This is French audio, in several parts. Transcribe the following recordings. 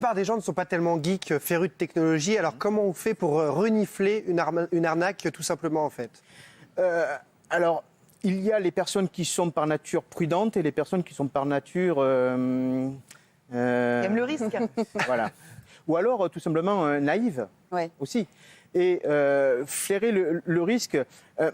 La plupart des gens ne sont pas tellement geeks, férus de technologie. Alors comment on fait pour renifler une arnaque tout simplement en fait? Alors, il y a les personnes qui sont par nature prudentes et les personnes qui sont par nature... Aime le risque. Voilà. Ou alors, tout simplement, naïves aussi. Et flairer le risque.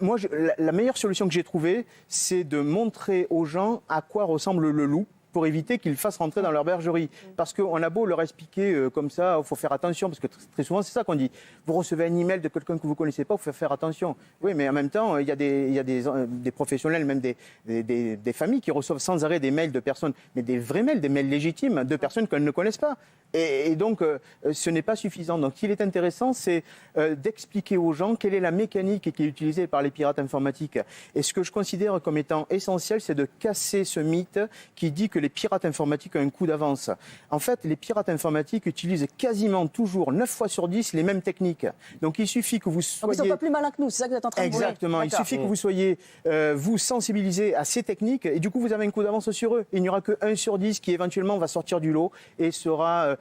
Moi, la meilleure solution que j'ai trouvée, c'est de montrer aux gens à quoi ressemble le loup, pour éviter qu'ils fassent rentrer dans leur bergerie. Parce qu'on a beau leur expliquer comme ça, il faut faire attention, parce que très souvent c'est ça qu'on dit. Vous recevez un email de quelqu'un que vous ne connaissez pas, il faut faire attention. Oui, mais en même temps, il y a des professionnels, même des familles qui reçoivent sans arrêt des mails de personnes, mais des vrais mails, des mails légitimes de personnes qu'elles ne connaissent pas. Et donc, ce n'est pas suffisant. Donc, ce qui est intéressant, c'est d'expliquer aux gens quelle est la mécanique qui est utilisée par les pirates informatiques. Et ce que je considère comme étant essentiel, c'est de casser ce mythe qui dit que les pirates informatiques ont un coup d'avance. En fait, les pirates informatiques utilisent quasiment toujours, 9 fois sur 10, les mêmes techniques. Donc, il suffit que vous soyez... Donc, ils ne sont pas plus malins que nous, c'est ça que vous êtes en train de dire. Exactement. Il suffit que vous soyez vous sensibilisés à ces techniques et du coup, vous avez un coup d'avance sur eux. Il n'y aura que 1 sur 10 qui éventuellement va sortir du lot et sera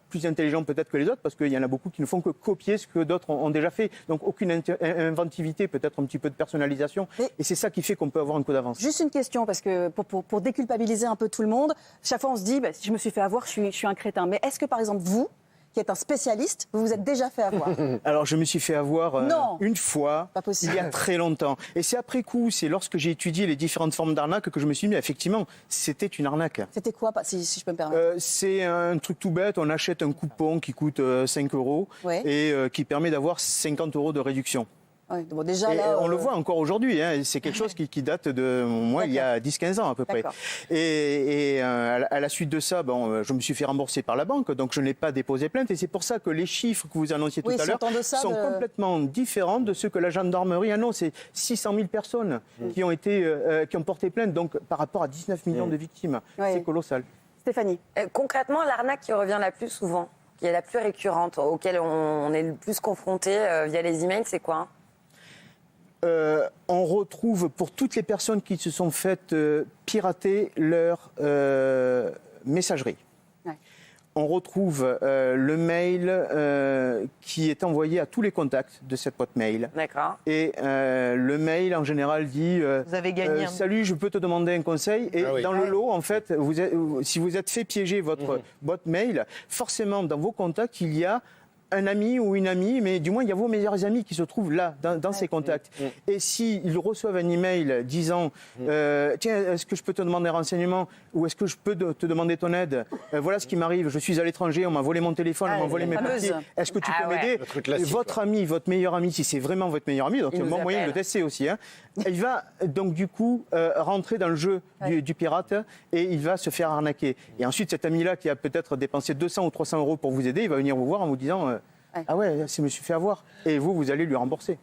plus intelligent peut-être que les autres parce qu'il y en a beaucoup qui ne font que copier ce que d'autres ont déjà fait. Donc, aucune inventivité, peut-être un petit peu de personnalisation. Et c'est ça qui fait qu'on peut avoir un coup d'avance. Juste une question, parce que pour déculpabiliser un peu tout le monde, chaque fois on se dit, si je me suis fait avoir, je suis un crétin. Mais est-ce que par exemple vous, qui êtes un spécialiste, vous vous êtes déjà fait avoir? Alors je me suis fait avoir une fois, il y a très longtemps. Et c'est après coup, c'est lorsque j'ai étudié les différentes formes d'arnaque que je me suis dit, effectivement, c'était une arnaque. C'était quoi, si je peux me permettre? C'est un truc tout bête, on achète un coupon qui coûte 5 € et qui permet d'avoir 50 € de réduction. Ouais, bon, déjà, là, on le voit encore aujourd'hui, hein, c'est quelque chose qui date de moi il y a 10-15 ans à peu près. Et à la suite de ça, je me suis fait rembourser par la banque, donc je n'ai pas déposé plainte. Et c'est pour ça que les chiffres que vous annonciez tout à l'heure sont complètement différents de ceux que la gendarmerie annonce. C'est 600 000 personnes qui ont porté plainte, donc par rapport à 19 millions de victimes. C'est colossal. Stéphanie. Concrètement, l'arnaque qui revient la plus souvent, qui est la plus récurrente, auquel on est le plus confronté via les emails, c'est quoi ? On retrouve pour toutes les personnes qui se sont faites pirater leur messagerie. Ouais. On retrouve le mail qui est envoyé à tous les contacts de cette boîte mail. D'accord. Et le mail, en général, dit vous avez gagné salut, je peux te demander un conseil. Et dans le lot, en fait, si vous êtes fait piéger votre boîte mail, forcément, dans vos contacts, il y a un ami ou une amie, mais du moins il y a vos meilleurs amis qui se trouvent là, dans ces contacts. Et s'ils reçoivent un email disant tiens, est-ce que je peux te demander un renseignement ou est-ce que je peux te demander ton aide, voilà ce qui m'arrive, je suis à l'étranger, on m'a volé mon téléphone, on m'a volé mes papiers, est-ce que tu peux m'aider? Votre ami, votre meilleur ami, si c'est vraiment votre meilleur ami, donc il y a un bon moyen de le tester aussi, hein, il va donc du coup rentrer dans le jeu du pirate et il va se faire arnaquer. Et ensuite cet ami-là qui a peut-être dépensé 200 ou 300 € pour vous aider, il va venir vous voir en vous disant ah ouais, je me suis fait avoir. Et vous allez lui rembourser.